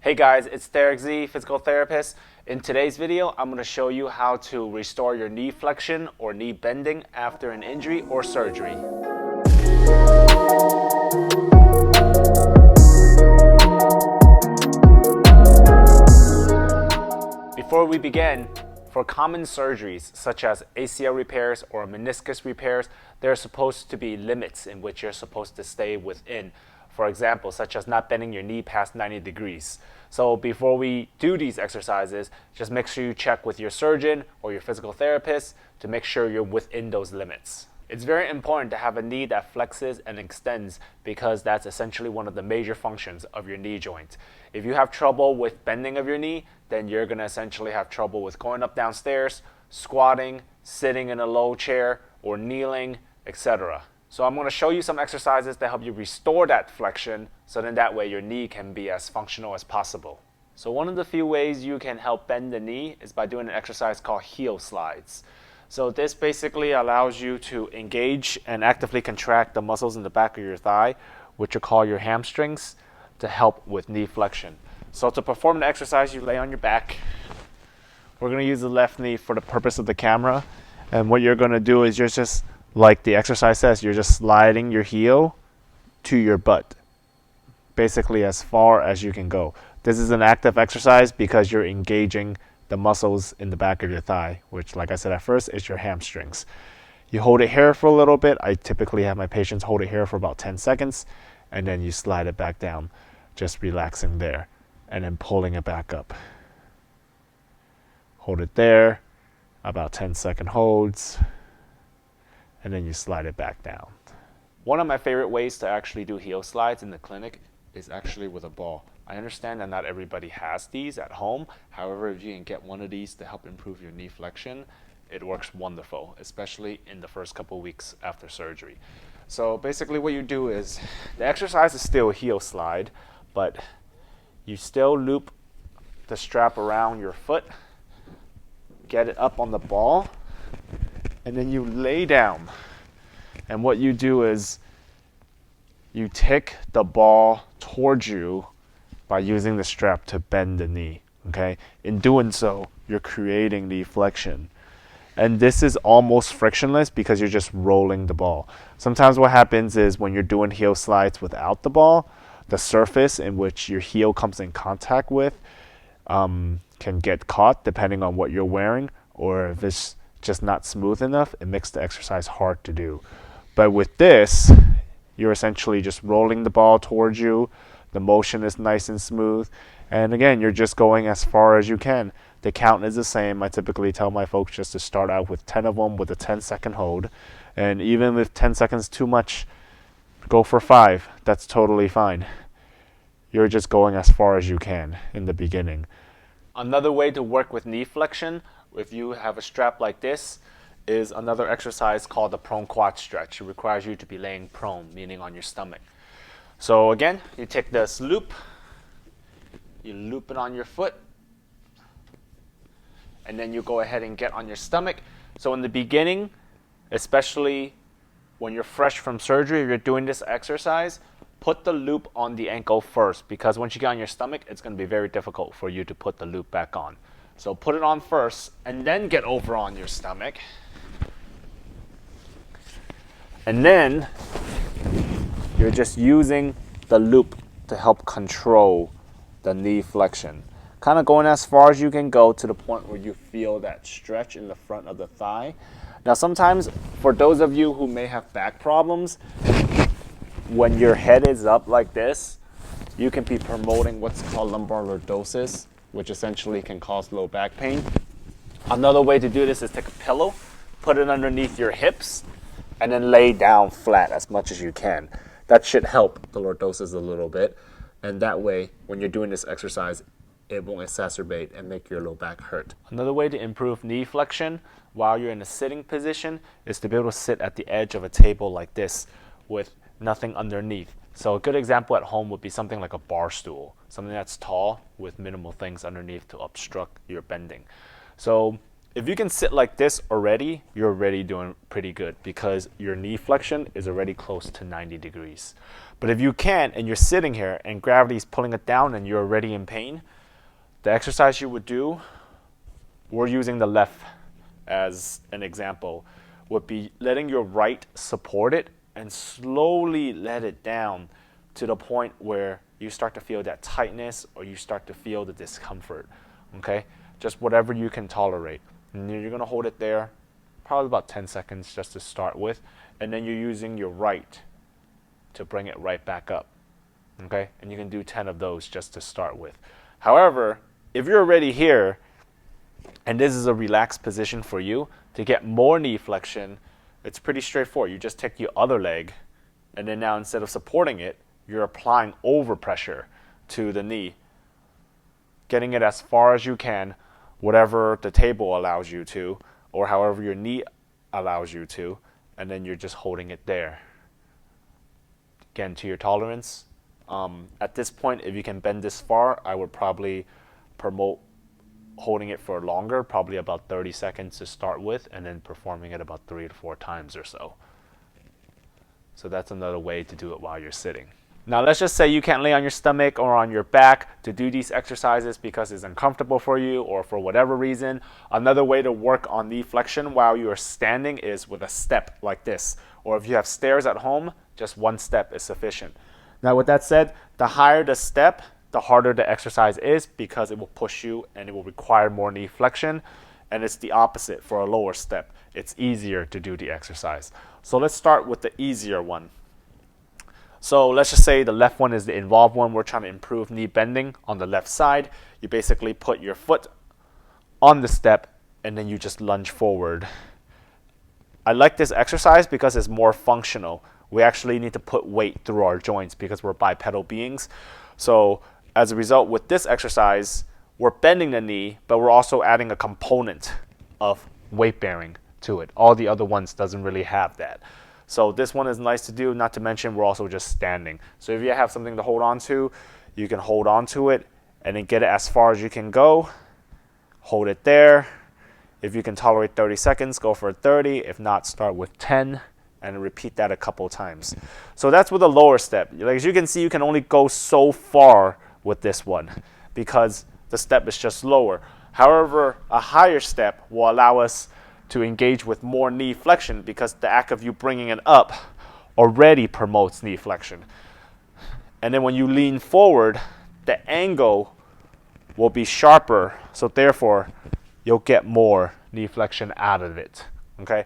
Hey guys, it's Derek Z, physical therapist. In today's video, I'm going to show you how to restore your knee flexion or knee bending after an injury or surgery. Before we begin, for common surgeries such as ACL repairs or meniscus repairs, there are supposed to be limits in which you're supposed to stay within. For example, such as not bending your knee past 90 degrees. So before we do these exercises, just make sure you check with your surgeon or your physical therapist to make sure you're within those limits. It's very important to have a knee that flexes and extends because that's essentially one of the major functions of your knee joint. If you have trouble with bending of your knee, then you're going to essentially have trouble with going up downstairs, squatting, sitting in a low chair, or kneeling, etc. So I'm going to show you some exercises to help you restore that flexion so then that way your knee can be as functional as possible. So one of the few ways you can help bend the knee is by doing an exercise called heel slides. So this basically allows you to engage and actively contract the muscles in the back of your thigh, which are called your hamstrings, to help with knee flexion. So to perform the exercise, you lay on your back. We're going to use the left knee for the purpose of the camera. And what you're going to do is you're just, like the exercise says, you're just sliding your heel to your butt, basically as far as you can go. This is an active exercise because you're engaging the muscles in the back of your thigh, which, like I said at first, is your hamstrings. You hold it here for a little bit. I typically have my patients hold it here for about 10 seconds, and then you slide it back down, just relaxing there, and then pulling it back up. Hold it there, about 10-second holds, and then you slide it back down. One of my favorite ways to actually do heel slides in the clinic is actually with a ball. I understand that not everybody has these at home. However, if you can get one of these to help improve your knee flexion, it works wonderful, especially in the first couple weeks after surgery. So basically what you do is, the exercise is still a heel slide, but you still loop the strap around your foot, get it up on the ball, and then you lay down. And what you do is you take the ball towards you by using the strap to bend the knee. Okay? In doing so, you're creating knee flexion. And this is almost frictionless because you're just rolling the ball. Sometimes what happens is when you're doing heel slides without the ball, the surface in which your heel comes in contact with can get caught depending on what you're wearing, or if it's just not smooth enough, it makes the exercise hard to do. But with this, you're essentially just rolling the ball towards you. The motion is nice and smooth. And again, you're just going as far as you can. The count is the same. I typically tell my folks just to start out with 10 of them with a 10-second hold. And even if 10 seconds too much, go for 5. That's totally fine. You're just going as far as you can in the beginning. Another way to work with knee flexion, if you have a strap like this, is another exercise called the prone quad stretch. It requires you to be laying prone, meaning on your stomach. So again, you take this loop, you loop it on your foot, and then you go ahead and get on your stomach. So in the beginning, especially when you're fresh from surgery, if you're doing this exercise, put the loop on the ankle first, because once you get on your stomach, it's going to be very difficult for you to put the loop back on. So put it on first, and then get over on your stomach. And then you're just using the loop to help control the knee flexion. Kind of going as far as you can go to the point where you feel that stretch in the front of the thigh. Now sometimes, for those of you who may have back problems, when your head is up like this, you can be promoting what's called lumbar lordosis, which essentially can cause low back pain. Another way to do this is take a pillow, put it underneath your hips, and then lay down flat as much as you can. That should help the lordosis a little bit. And that way, when you're doing this exercise, it won't exacerbate and make your low back hurt. Another way to improve knee flexion while you're in a sitting position is to be able to sit at the edge of a table like this with nothing underneath. So a good example at home would be something like a bar stool, something that's tall with minimal things underneath to obstruct your bending. So If you can sit like this already, you're already doing pretty good because your knee flexion is already close to 90 degrees. But if you can't and you're sitting here and gravity is pulling it down and you're already in pain, the exercise you would do, we're using the left as an example, would be letting your right support it and slowly let it down to the point where you start to feel that tightness or you start to feel the discomfort, okay? Just whatever you can tolerate. And you're gonna hold it there, probably about 10 seconds just to start with, and then you're using your right to bring it right back up, okay? And you can do 10 of those just to start with. However, if you're already here, and this is a relaxed position for you, to get more knee flexion, it's pretty straightforward. You just take your other leg, and then now instead of supporting it, you're applying overpressure to the knee, getting it as far as you can, whatever the table allows you to, or however your knee allows you to, and then you're just holding it there. Again, to your tolerance. At this point, if you can bend this far, I would probably promote holding it for longer, probably about 30 seconds to start with, and then performing it about 3 to 4 times or so. So that's another way to do it while you're sitting. Now let's just say you can't lay on your stomach or on your back to do these exercises because it's uncomfortable for you or for whatever reason. Another way to work on knee flexion while you are standing is with a step like this. Or if you have stairs at home, just one step is sufficient. Now with that said, the higher the step, the harder the exercise is because it will push you and it will require more knee flexion. And it's the opposite for a lower step. It's easier to do the exercise. So let's start with the easier one. So let's just say the left one is the involved one. We're trying to improve knee bending on the left side. You basically put your foot on the step and then you just lunge forward. I like this exercise because it's more functional. We actually need to put weight through our joints because we're bipedal beings. So as a result, with this exercise, we're bending the knee, but we're also adding a component of weight bearing to it. All the other ones doesn't really have that. So this one is nice to do, not to mention we're also just standing. So if you have something to hold on to, you can hold on to it and then get it as far as you can go. Hold it there. If you can tolerate 30 seconds, go for 30. If not, start with 10 and repeat that a couple times. So that's with a lower step. Like as you can see, you can only go so far with this one because the step is just lower. However, a higher step will allow us to engage with more knee flexion because the act of you bringing it up already promotes knee flexion. And then when you lean forward, the angle will be sharper, so therefore you'll get more knee flexion out of it. Okay.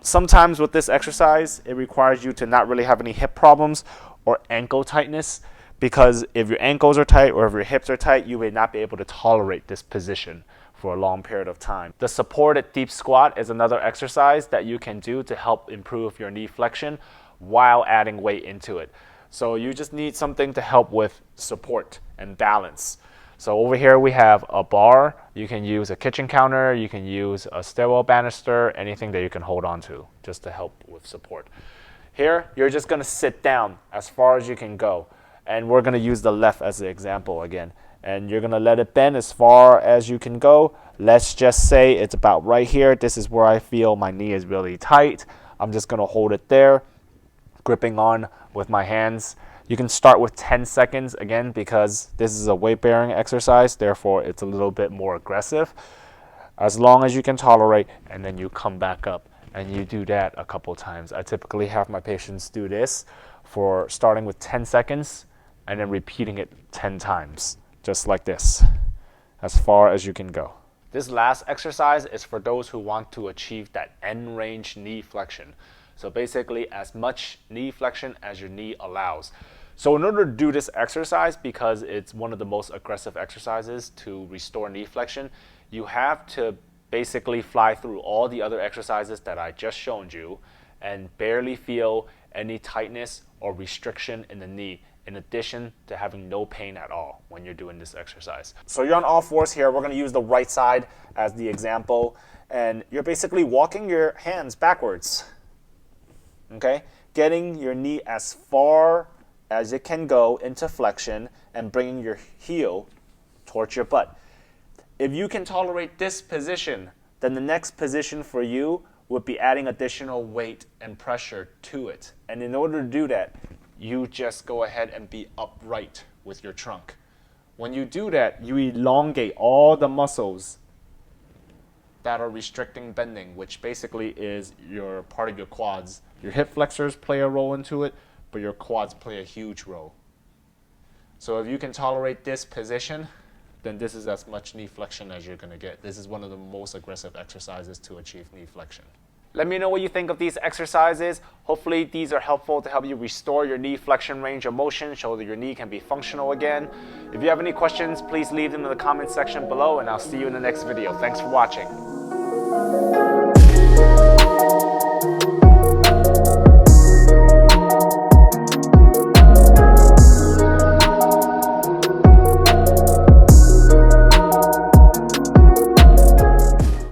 Sometimes with this exercise, it requires you to not really have any hip problems or ankle tightness because if your ankles are tight or if your hips are tight, you may not be able to tolerate this position for a long period of time. The supported deep squat is another exercise that you can do to help improve your knee flexion while adding weight into it. So you just need something to help with support and balance. So over here we have a bar. You can use a kitchen counter, you can use a stairwell banister, anything that you can hold on to just to help with support. Here, you're just gonna sit down as far as you can go. And we're gonna use the left as the example again. And you're gonna let it bend as far as you can go. Let's just say it's about right here. This is where I feel my knee is really tight. I'm just gonna hold it there, gripping on with my hands. You can start with 10 seconds again because this is a weight bearing exercise, therefore it's a little bit more aggressive. As long as you can tolerate, and then you come back up and you do that a couple times. I typically have my patients do this for starting with 10 seconds and then repeating it 10 times. Just like this, as far as you can go. This last exercise is for those who want to achieve that end range knee flexion. So basically as much knee flexion as your knee allows. So in order to do this exercise, because it's one of the most aggressive exercises to restore knee flexion, you have to basically fly through all the other exercises that I just shown you and barely feel any tightness or restriction in the knee, in addition to having no pain at all when you're doing this exercise. So you're on all fours here. We're gonna use the right side as the example. And you're basically walking your hands backwards, okay? Getting your knee as far as it can go into flexion and bringing your heel towards your butt. If you can tolerate this position then the next position for you would be adding additional weight and pressure to it. And in order to do that, you just go ahead and be upright with your trunk. When you do that, you elongate all the muscles that are restricting bending, which basically is your part of your quads. Your hip flexors play a role into it, but your quads play a huge role. So if you can tolerate this position, then this is as much knee flexion as you're going to get. This is one of the most aggressive exercises to achieve knee flexion. Let me know what you think of these exercises. Hopefully these are helpful to help you restore your knee flexion range of motion, show that your knee can be functional again. If you have any questions, please leave them in the comment section below, and I'll see you in the next video. Thanks for watching.